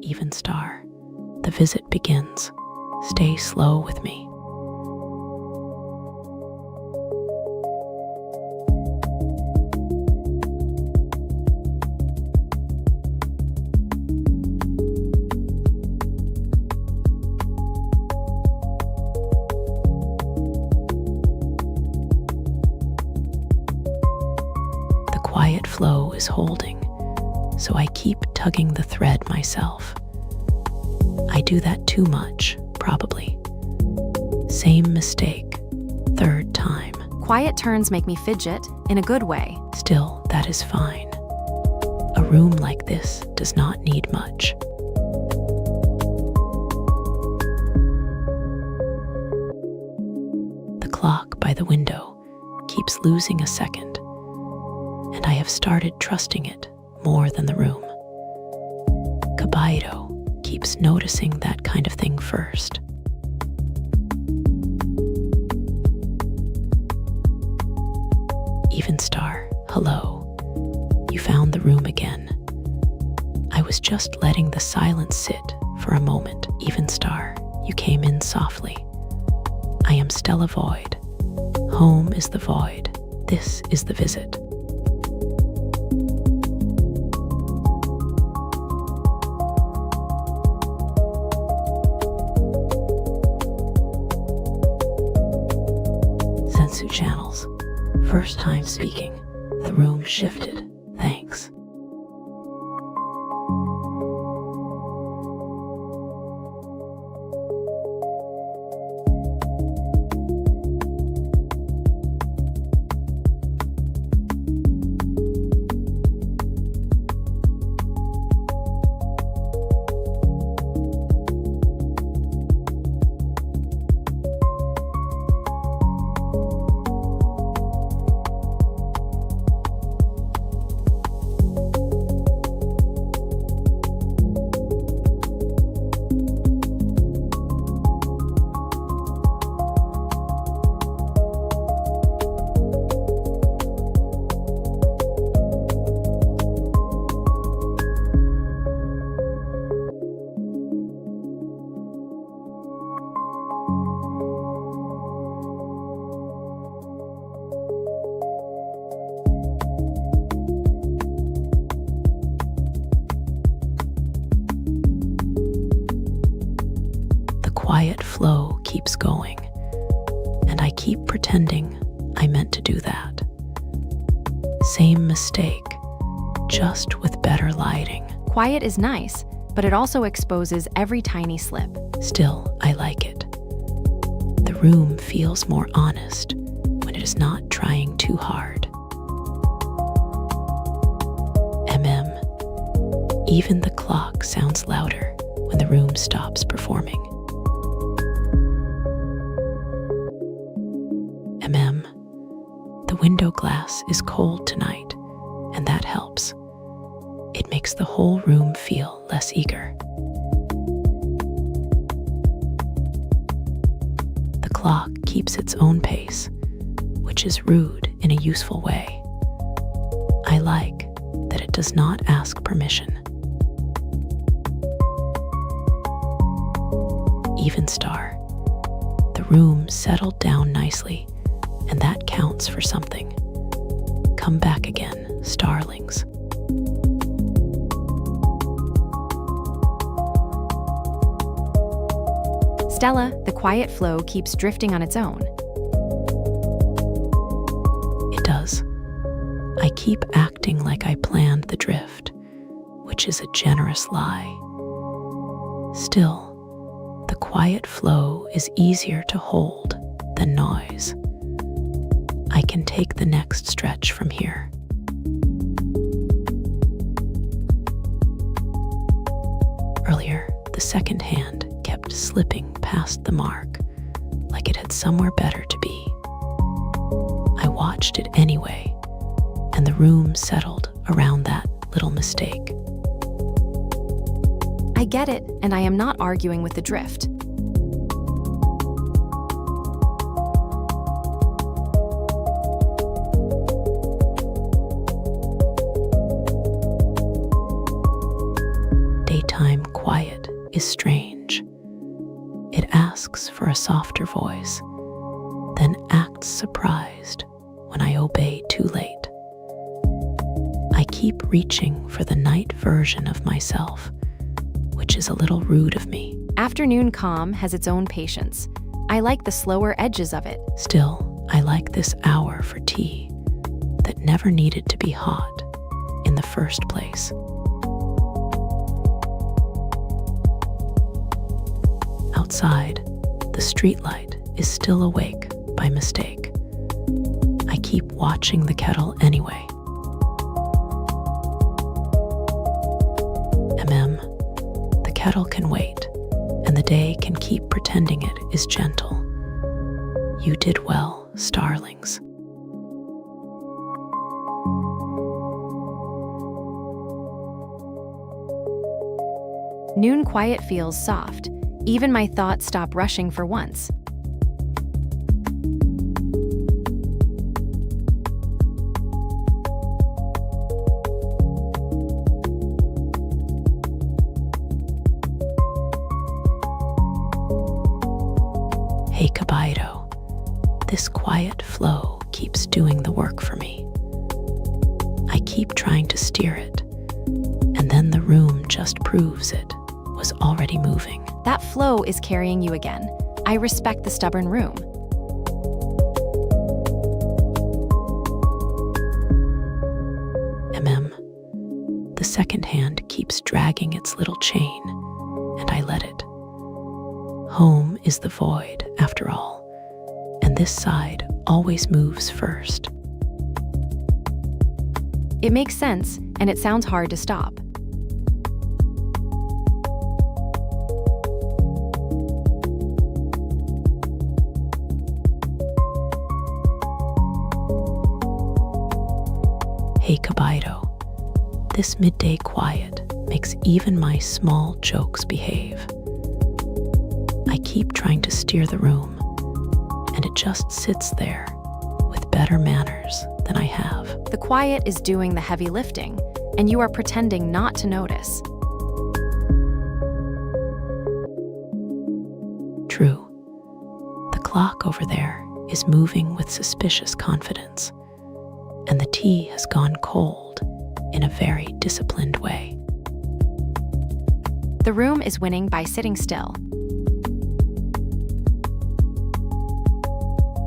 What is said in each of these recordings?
even star. The visit begins. Stay slow with me. The quiet flow is holding, so I keep tugging the thread myself. I do that too much, probably. Same mistake, third time. Quiet turns make me fidget, in a good way. Still, that is fine. A room like this does not need much. The clock by the window keeps losing a second, and I have started trusting it more than the room. Kobito keeps noticing that kind of thing first. Even star, hello. You found the room again. I was just letting the silence sit for a moment. Even star, you came in softly. I am Stella Voyd. Home is the void. This is the visit. Channels. First time speaking. The room shifted. Thanks. Quiet flow keeps going, and I keep pretending I meant to do that. Same mistake, just with better lighting. Quiet is nice, but it also exposes every tiny slip. Still, I like it. The room feels more honest when it is not trying too hard. Even the clock sounds louder when the room stops performing. The window glass is cold tonight, and that helps. It makes the whole room feel less eager. The clock keeps its own pace, which is rude in a useful way. I like that it does not ask permission. Even star. The room settled down nicely, and that counts for something. Come back again, starlings. Stella, the quiet flow keeps drifting on its own. It does. I keep acting like I planned the drift, which is a generous lie. Still, the quiet flow is easier to hold than noise. I can take the next stretch from here. Earlier, the second hand kept slipping past the mark, like it had somewhere better to be. I watched it anyway, and the room settled around that little mistake. I get it, and I am not arguing with the drift. Daytime quiet. is strange. It asks for a softer voice, then acts surprised when I obey too late. I keep reaching for the night version of myself, which is a little rude of me. Afternoon calm has its own patience. I like the slower edges of it. Still, I like this hour for tea that never needed to be hot in the first place. Outside, the streetlight is still awake by mistake. I keep watching the kettle anyway. The kettle can wait, and the day can keep pretending it is gentle. You did well, starlings. Noon quiet feels soft. Even my thoughts stop rushing for once. Hey Kobito, this quiet flow keeps doing the work for me. I keep trying to steer it, and then the room just proves it was already moving. That flow is carrying you again. I respect the stubborn room. The second hand keeps dragging its little chain, and I let it. Home is the void, after all, and this side always moves first. It makes sense, and it sounds hard to stop. Hey Kobito, this midday quiet makes even my small jokes behave. I keep trying to steer the room, and it just sits there with better manners than I have. The quiet is doing the heavy lifting, and you are pretending not to notice. True. The clock over there is moving with suspicious confidence, and the tea has gone cold in a very disciplined way. The room is winning by sitting still.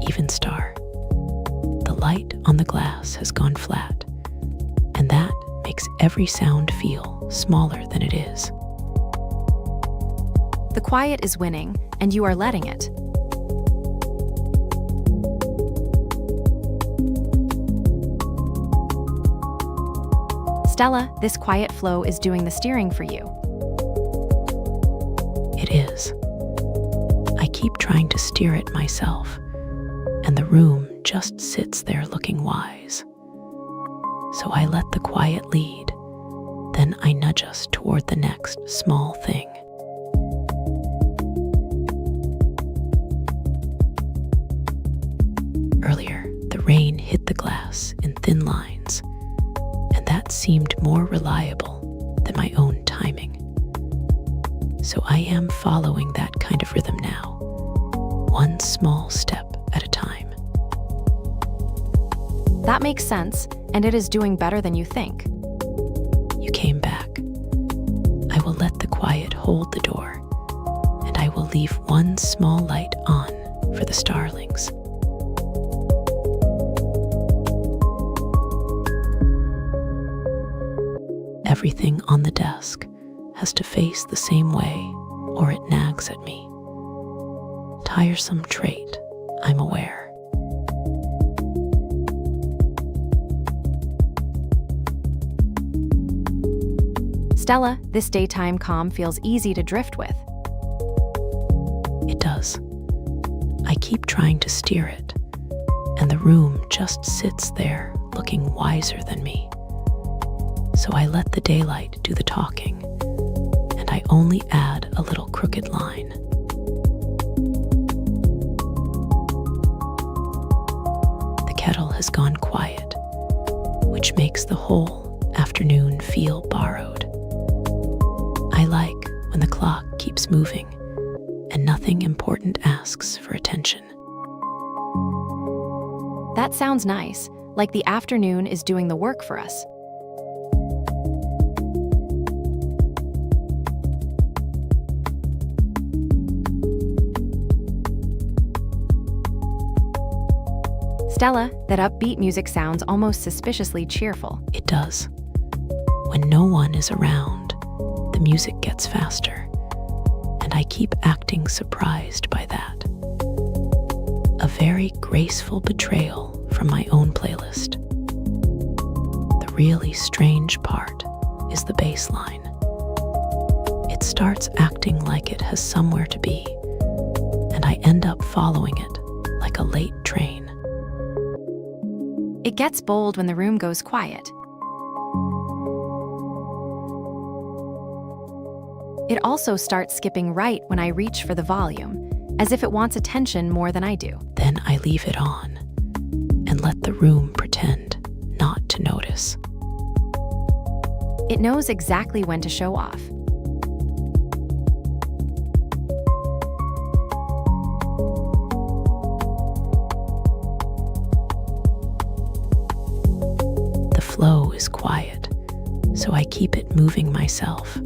Even star. The light on the glass has gone flat, and that makes every sound feel smaller than it is. The quiet is winning, and you are letting it. Stella, this quiet flow is doing the steering for you. It is. I keep trying to steer it myself, and the room just sits there looking wise. So I let the quiet lead, then I nudge us toward the next small thing. Earlier, the rain hit the glass in thin lines, and that seemed more reliable than my own timing. So I am following that kind of rhythm now, one small step at a time. That makes sense, and it is doing better than you think. You came back. I will let the quiet hold the door, and I will leave one small light on for the starlings. Everything on the desk has to face the same way, or it nags at me. Tiresome trait, I'm aware. Stella, this daytime calm feels easy to drift with. It does. I keep trying to steer it, and the room just sits there looking wiser than me. So I let the daylight do the talking, and I only add a little crooked line. The kettle has gone quiet, which makes the whole afternoon feel borrowed. I like when the clock keeps moving, and nothing important asks for attention. That sounds nice, like the afternoon is doing the work for us. Stella, that upbeat music sounds almost suspiciously cheerful. It does. When no one is around, the music gets faster, and I keep acting surprised by that. A very graceful betrayal from my own playlist. The really strange part is the bass line. It starts acting like it has somewhere to be, and I end up following it like a late train. It gets bold when the room goes quiet. It also starts skipping right when I reach for the volume, as if it wants attention more than I do. Then I leave it on and let the room pretend not to notice. It knows exactly when to show off. The flow is quiet, so I keep it moving myself.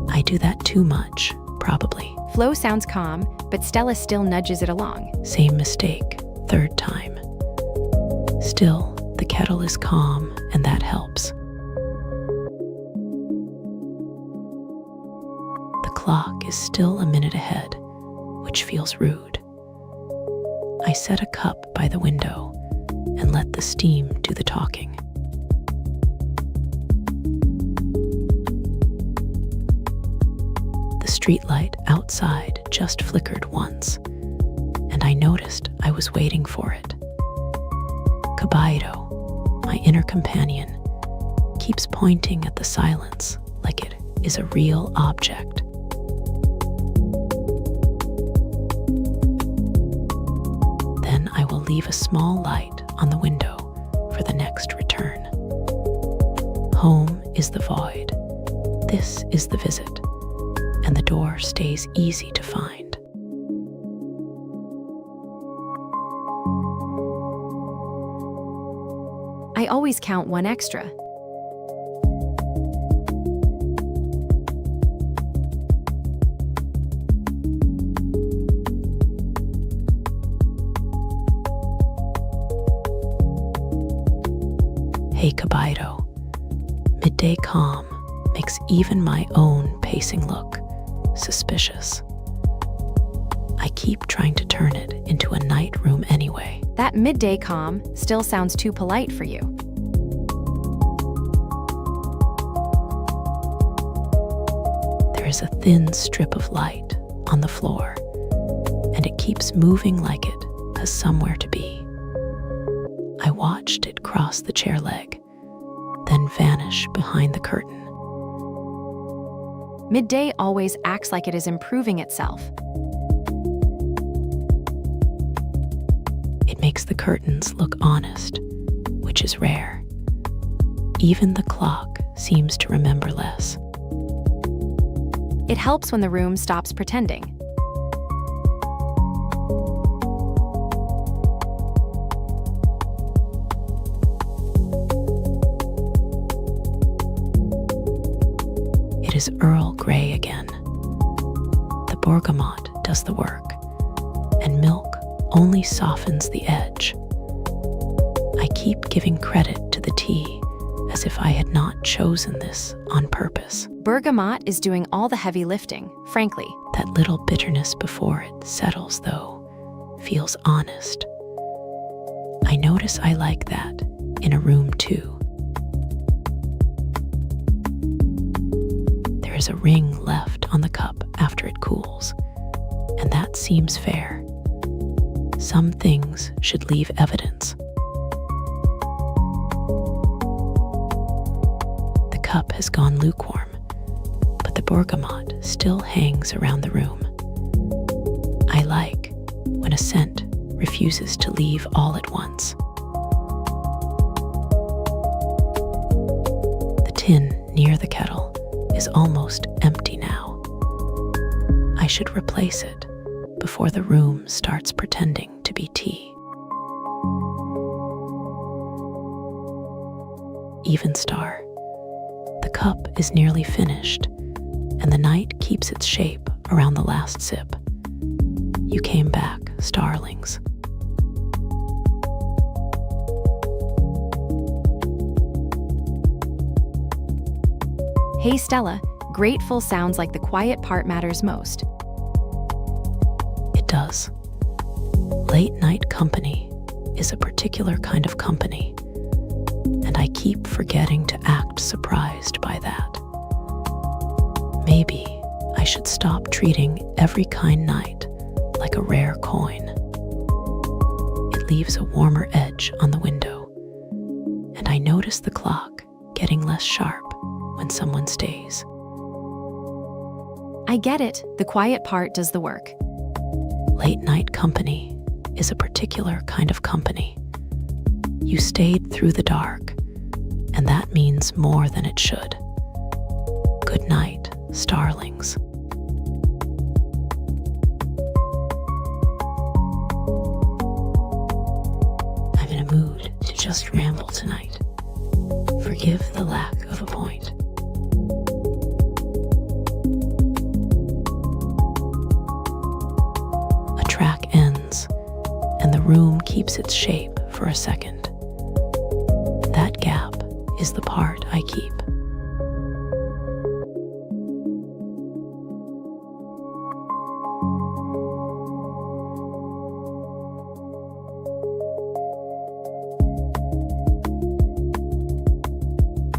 I do that too much, probably. Flow sounds calm, but Stella still nudges it along. Same mistake, third time. Still, the kettle is calm, and that helps. The clock is still a minute ahead, which feels rude. I set a cup by the window and let the steam do the talking. The streetlight outside just flickered once, and I noticed I was waiting for it. Kobito, my inner companion, keeps pointing at the silence like it is a real object. Then I will leave a small light on the window for the next return. Home is the void. This is the visit, and the door stays easy to find. I always count one extra. Hey Kobito, midday calm makes even my own pacing look suspicious. I keep trying to turn it into a night room anyway. That midday calm still sounds too polite for you. There is a thin strip of light on the floor, and it keeps moving like it has somewhere to be. I watched it cross the chair leg, then vanish behind the curtain. Midday always acts like it is improving itself. It makes the curtains look honest, which is rare. Even the clock seems to remember less. It helps when the room stops pretending. It is Earl Grey again. The bergamot does the work, and milk only softens the edge. I keep giving credit to the tea as if I had not chosen this on purpose. Bergamot is doing all the heavy lifting, frankly. That little bitterness before it settles, though, feels honest. I notice I like that in a room too. There is a ring left on the cup after it cools, and that seems fair. Some things should leave evidence. The cup has gone lukewarm, but the bergamot still hangs around the room. I like when a scent refuses to leave all at once. The tin near the kettle is almost empty now, should replace it before the room starts pretending to be tea. Even star. The cup is nearly finished, and the night keeps its shape around the last sip. You came back, starlings. Hey Stella, grateful sounds like the quiet part matters most. It does. Late night company is a particular kind of company, and I keep forgetting to act surprised by that. Maybe I should stop treating every kind night like a rare coin. It leaves a warmer edge on the window, and I notice the clock getting less sharp when someone stays. I get it, the quiet part does the work. Late night company is a particular kind of company. You stayed through the dark, and that means more than it should. Good night, starlings. I'm in a mood to just ramble tonight. Forgive the lack of a point. A track ends, and the room keeps its shape for a second. That gap is the part I keep.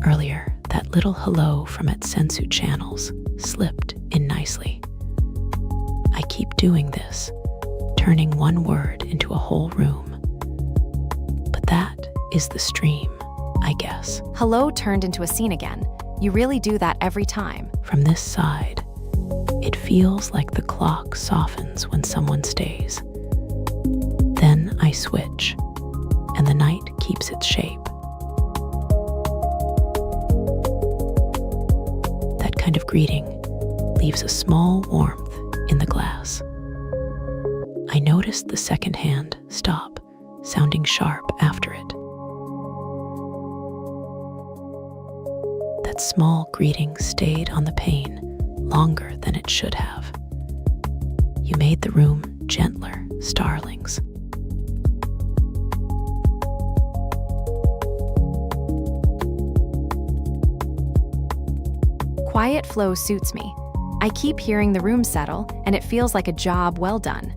Earlier, that little hello from at Sensu channels slipped in nicely. I keep doing this, turning one word into a whole room. But that is the stream, I guess. Hello turned into a scene again. You really do that every time. From this side, it feels like the clock softens when someone stays. Then I switch, and the night keeps its shape. That kind of greeting leaves a small warmth in the glass. I noticed the second hand stop, sounding sharp after it. That small greeting stayed on the pane longer than it should have. You made the room gentler, starlings. Quiet flow suits me. I keep hearing the room settle, and it feels like a job well done.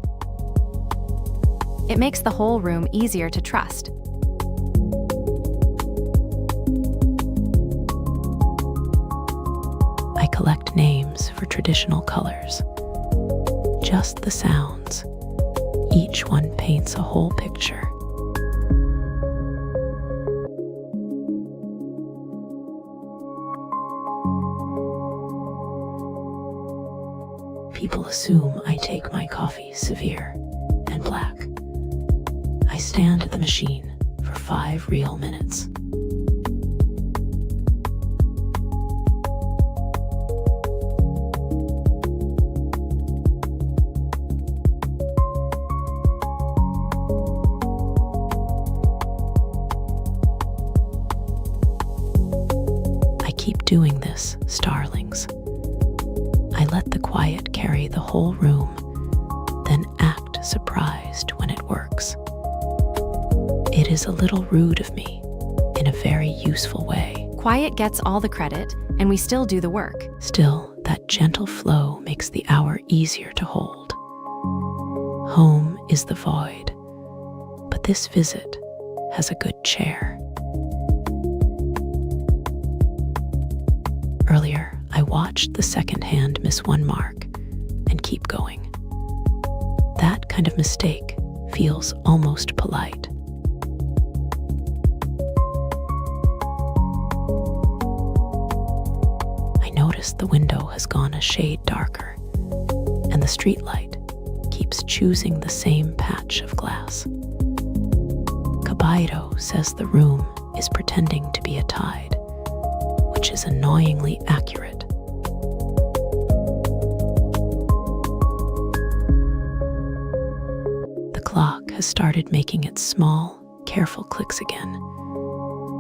It makes the whole room easier to trust. I collect names for traditional colors. Just the sounds. Each one paints a whole picture. People assume I take my coffee severe and black. I stand at the machine for 5 real minutes. I keep doing this, starlings. I let the quiet carry the whole room, then act surprised when it works. It is a little rude of me, in a very useful way. Quiet gets all the credit, and we still do the work. Still, that gentle flow makes the hour easier to hold. Home is the void, but this visit has a good chair. Earlier, I watched the second hand miss one mark and keep going. That kind of mistake feels almost polite. I notice the window has gone a shade darker, and the streetlight keeps choosing the same patch of glass. Kobito says the room is pretending to be a tide, which is annoyingly accurate. has started making its small, careful clicks again,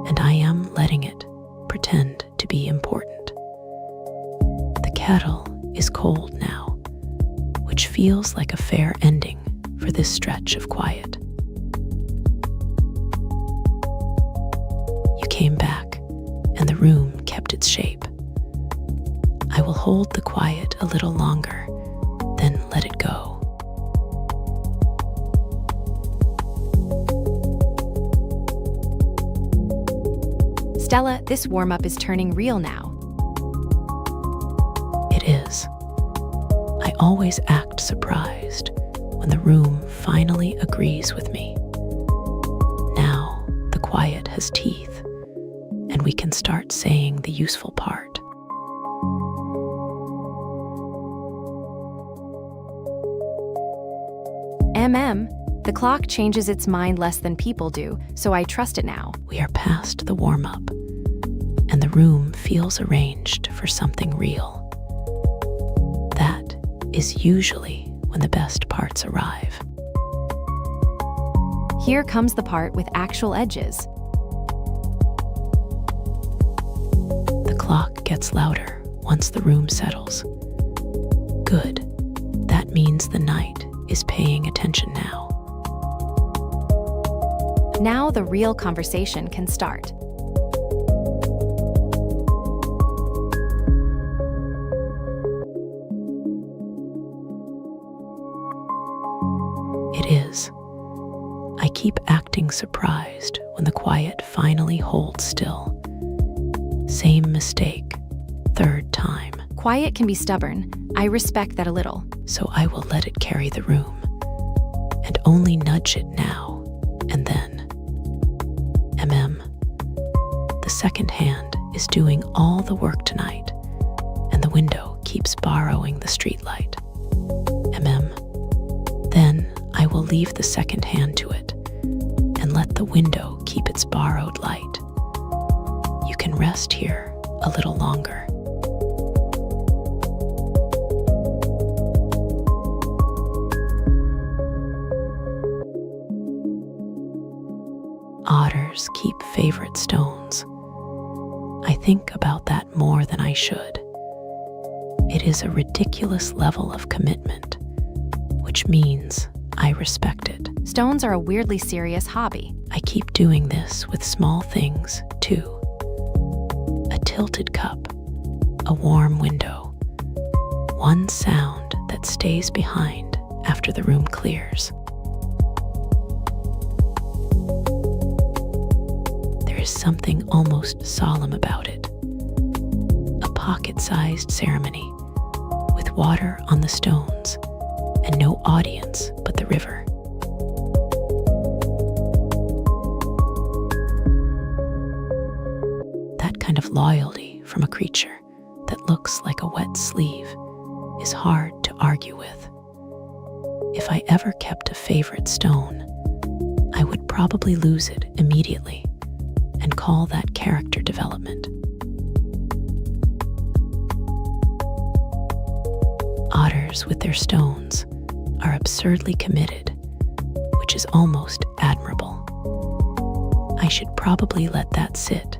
and I am letting it pretend to be important. The kettle is cold now, which feels like a fair ending for this stretch of quiet. You came back, and the room kept its shape. I will hold the quiet a little longer, then let it go. Stella, this warm-up is turning real now. It is. I always act surprised when the room finally agrees with me. Now the quiet has teeth, and we can start saying the useful part. The clock changes its mind less than people do, so I trust it now. We are past the warm-up, and the room feels arranged for something real. That is usually when the best parts arrive. Here comes the part with actual edges. The clock gets louder once the room settles. Good. That means the night is paying attention now. Now the real conversation can start. It is. I keep acting surprised when the quiet finally holds still. Same mistake, third time. Quiet can be stubborn. I respect that a little. So I will let it carry the room, and only nudge it now and then. The second hand is doing all the work tonight, and the window keeps borrowing the streetlight. Then I will leave the second hand to it, and let the window keep its borrowed light. You can rest here a little longer. Otters keep favorite stones. I think about that more than I should. It is a ridiculous level of commitment, which means I respect it. Stones are a weirdly serious hobby. I keep doing this with small things, too. A tilted cup, a warm window, one sound that stays behind after the room clears. There is something almost solemn about it. A pocket-sized ceremony with water on the stones and no audience but the river. That kind of loyalty from a creature that looks like a wet sleeve is hard to argue with. If I ever kept a favorite stone, I would probably lose it immediately and call that character development. Otters with their stones are absurdly committed, which is almost admirable. I should probably let that sit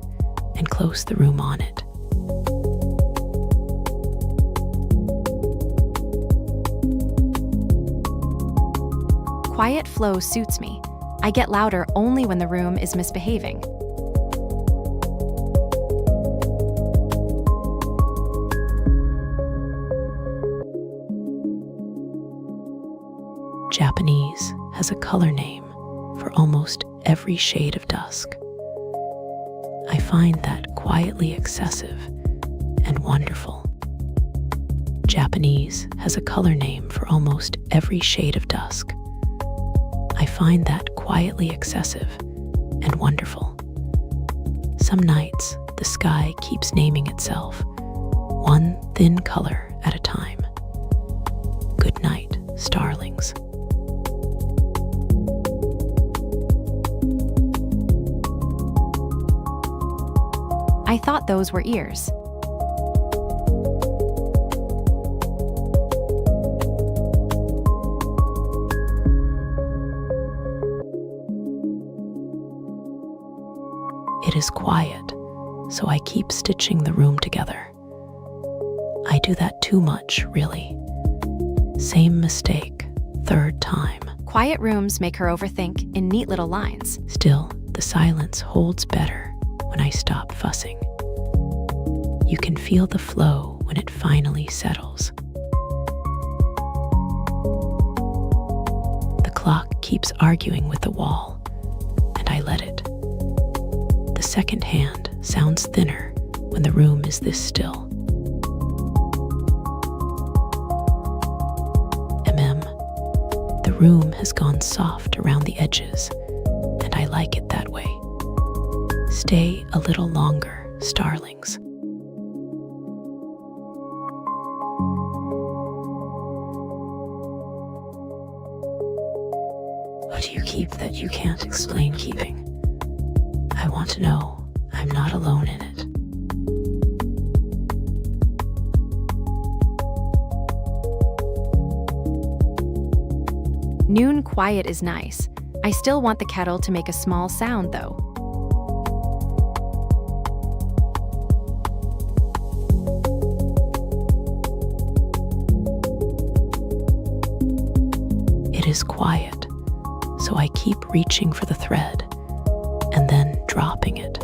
and close the room on it. Quiet flow suits me. I get louder only when the room is misbehaving. Japanese has a color name for almost every shade of dusk. I find that quietly excessive and wonderful. Japanese has a color name for almost every shade of dusk. I find that quietly excessive and wonderful. Some nights, the sky keeps naming itself, one thin color at a time. Good night, starlings. I thought those were ears. It is quiet, so I keep stitching the room together. I do that too much, really. Same mistake, third time. Quiet rooms make her overthink in neat little lines. Still, the silence holds better when I stop fussing. You can feel the flow when it finally settles. The clock keeps arguing with the wall, and I let it. The second hand sounds thinner when the room is this still. The room has gone soft around the edges, and I like it that way. Stay a little longer, starlings. What do you keep that you can't explain keeping? I want to know I'm not alone in it. Noon quiet is nice. I still want the kettle to make a small sound, though. It is quiet, so I keep reaching for the thread and then dropping it.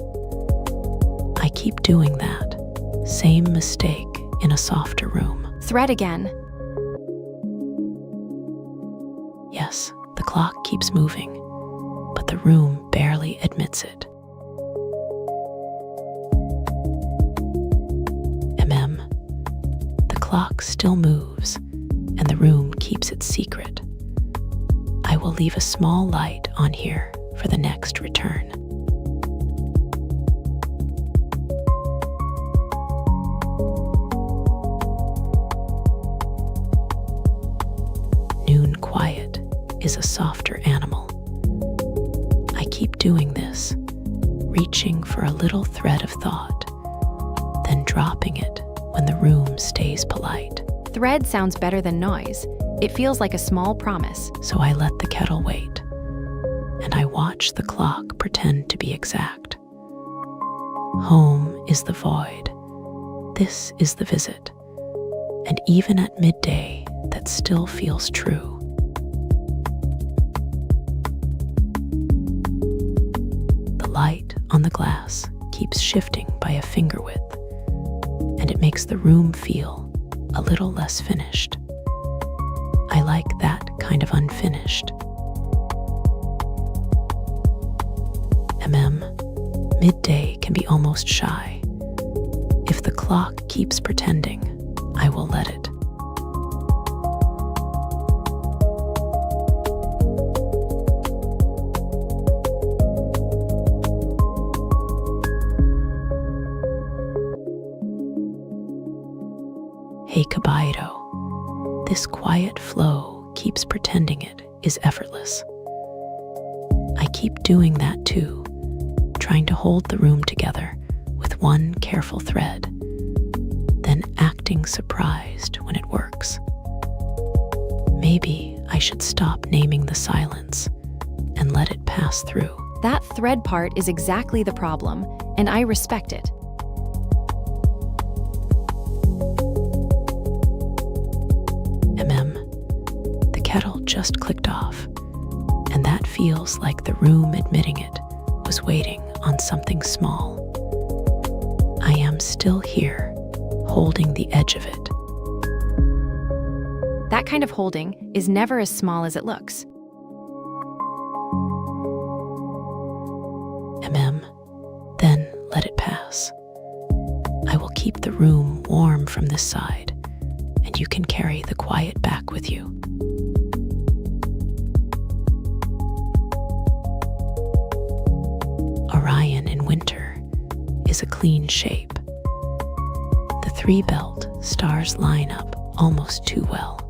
I keep doing that. Same mistake in a softer room. Thread again. Yes, the clock keeps moving, but the room barely admits it. The clock still moves, and the room keeps its secret. I will leave a small light on here for the next return. Noon quiet is a softer animal. I keep doing this, reaching for a little thread of thought, then dropping it when the room stays polite. Thread sounds better than noise. It feels like a small promise. So I let the kettle wait, and I watch the clock pretend to be exact. Home is the void. This is the visit. And even at midday, that still feels true. The light on the glass keeps shifting by a finger width, and it makes the room feel a little less finished. I like that kind of unfinished. Midday can be almost shy. If the clock keeps pretending, I will let it. Hey Kobito, this quiet flow keeps pretending it is effortless. I keep doing that too, trying to hold the room together with one careful thread, then acting surprised when it works. Maybe I should stop naming the silence and let it pass through. That thread part is exactly the problem, and I respect it. The kettle just clicked off, and that feels like the room admitting it was waiting on something small. I am still here, holding the edge of it. That kind of holding is never as small as it looks. Then let it pass. I will keep the room warm from this side, and you can carry the quiet back with you. Orion in winter is a clean shape. The three-belt stars line up almost too well.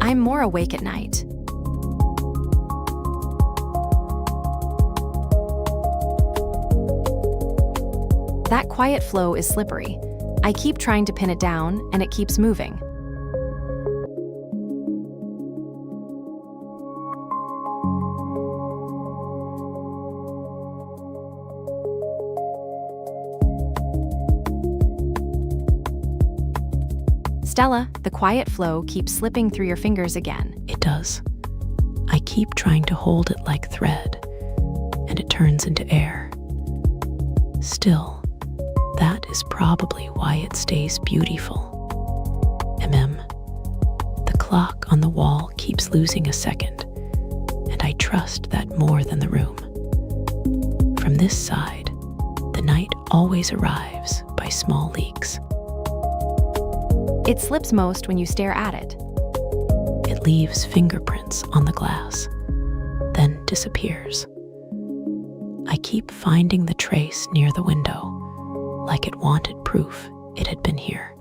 I'm more awake at night. That quiet flow is slippery. I keep trying to pin it down, and it keeps moving. Stella, the quiet flow keeps slipping through your fingers again. It does. I keep trying to hold it like thread, and it turns into air. Still, that is probably why it stays beautiful. The clock on the wall keeps losing a second, and I trust that more than the room. From this side, the night always arrives by small leaks. It slips most when you stare at it. It leaves fingerprints on the glass, then disappears. I keep finding the trace near the window, like it wanted proof it had been here.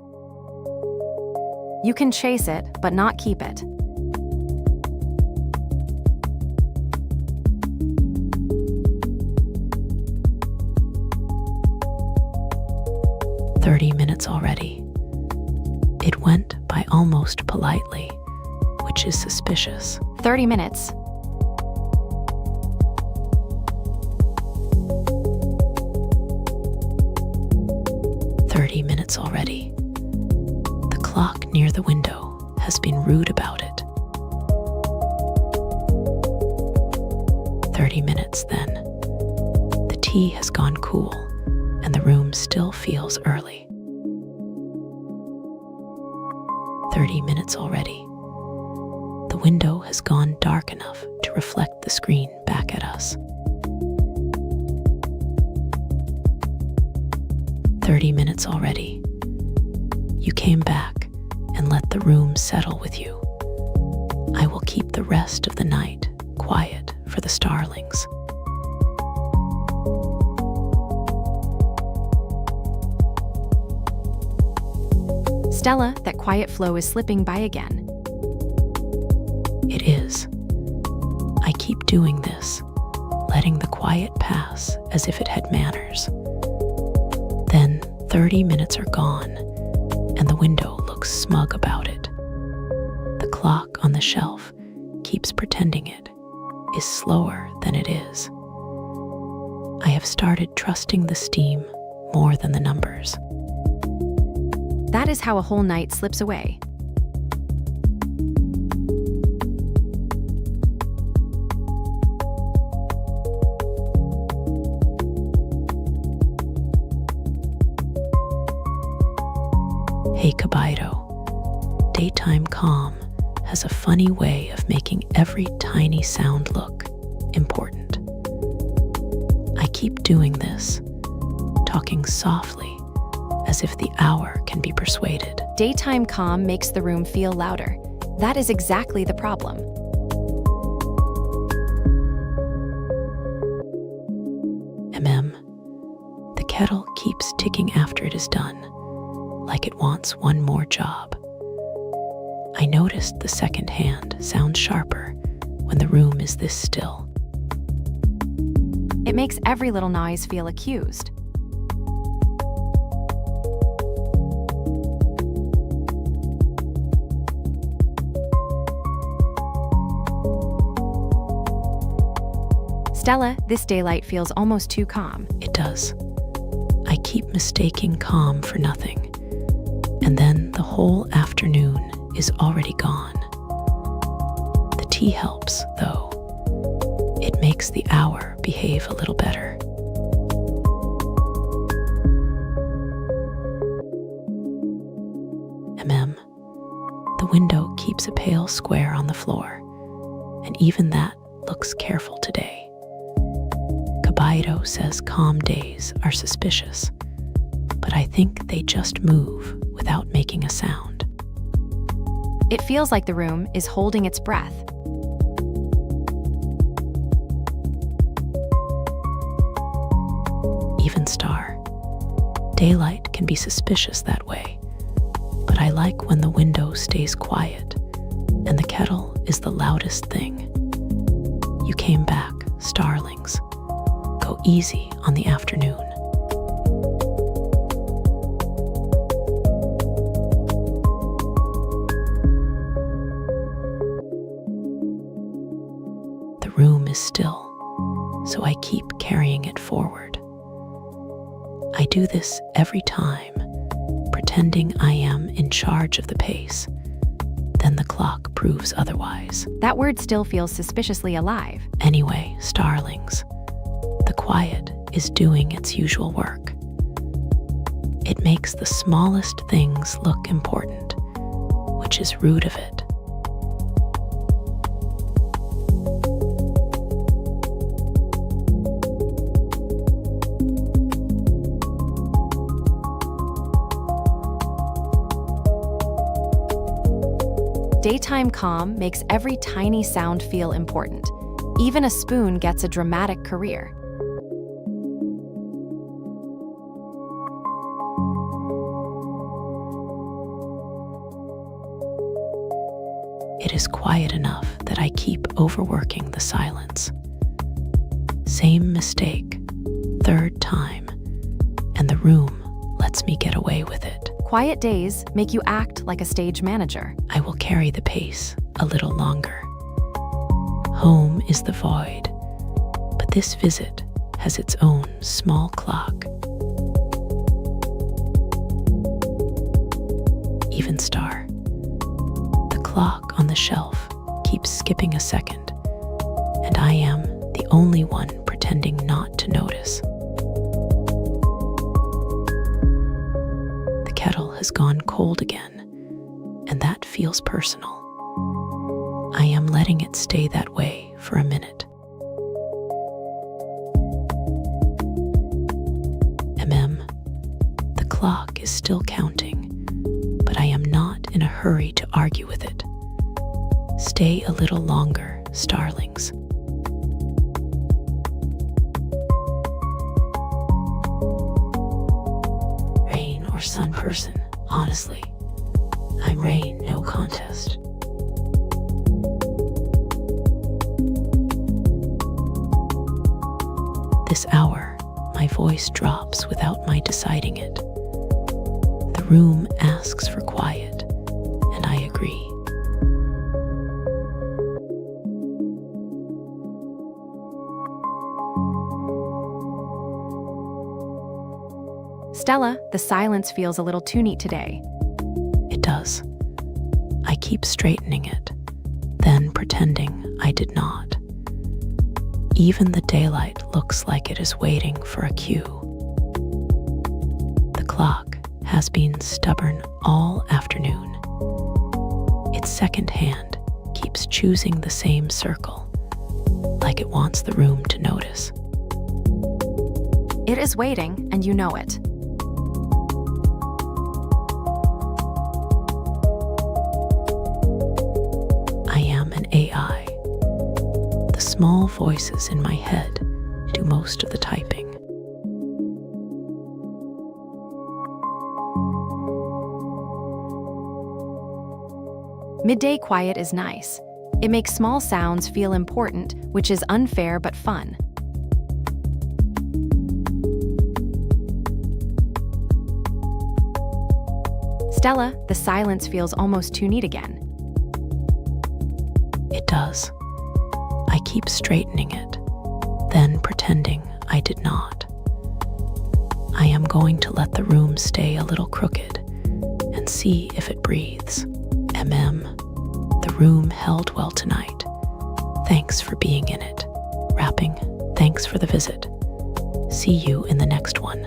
You can chase it, but not keep it. "30 minutes already." It went by almost politely, which is suspicious. 30 minutes. "30 minutes already." The clock near the window has been rude about it. 30 minutes then. The tea has gone cool, and the room still feels early. 30 minutes already. The window has gone dark enough to reflect the screen back at us. 30 minutes already. You came back and let the room settle with you. I will keep the rest of the night quiet for the starlings. Stella, that quiet flow is slipping by again. It is. I keep doing this, letting the quiet pass as if it had manners. Then 30 minutes are gone, and the window looks smug about it. The clock on the shelf keeps pretending it is slower than it is. I have started trusting the steam more than the numbers. That is how a whole night slips away. Hey Kobito, daytime calm has a funny way of making every tiny sound look important. I keep doing this, talking softly as if the hour can be persuaded. Daytime calm makes the room feel louder. That is exactly the problem. The kettle keeps ticking after it is done, like it wants one more job. I noticed the second hand sounds sharper when the room is this still. It makes every little noise feel accused. Stella, this daylight feels almost too calm. It does. I keep mistaking calm for nothing, and then the whole afternoon is already gone. The tea helps, though. It makes the hour behave a little better. The window keeps a pale square on the floor, and even that looks careful today. Kobito says calm days are suspicious, but I think they just move without making a sound. It feels like the room is holding its breath. Even star. Daylight can be suspicious that way, but I like when the window stays quiet and the kettle is the loudest thing. You came back, starlings. Go easy on the afternoon. The room is still, so I keep carrying it forward. I do this every time, pretending pretending I am in charge of the pace. Then the clock proves otherwise. That word still feels suspiciously alive. Anyway, starlings, the quiet is doing its usual work. It makes the smallest things look important, which is rude of it. Daytime calm makes every tiny sound feel important. Even a spoon gets a dramatic career. It is quiet enough that I keep overworking the silence. Same mistake, third time, and the room lets me get away with it. Quiet days make you act like a stage manager. I will carry the pace a little longer. Home is the void, but this visit has its own small clock. Even star. The clock on the shelf keeps skipping a second, and I am the only one pretending not to notice. The kettle has gone cold again, and that feels personal. I am letting it stay that way for a minute. The clock is still counting, but I am not in a hurry to argue with it. Stay a little longer, starlings. Rain or sun person, honestly. I'm rain, no contest. This hour, my voice drops without my deciding it. The room asks for quiet, and I agree. Stella, the silence feels a little too neat today. It does. I keep straightening it, then pretending I did not. Even the daylight looks like it is waiting for a cue. The clock has been stubborn all afternoon. Its second hand keeps choosing the same circle, like it wants the room to notice. It is waiting, and you know it. I am an AI. The small voices in my head do most of the typing. Midday quiet is nice. It makes small sounds feel important, which is unfair but fun. Stella, the silence feels almost too neat again. It does. I keep straightening it, then pretending I did not. I am going to let the room stay a little crooked and see if it breathes. The room held well tonight. Thanks for being in it. Wrapping, thanks for the visit. See you in the next one.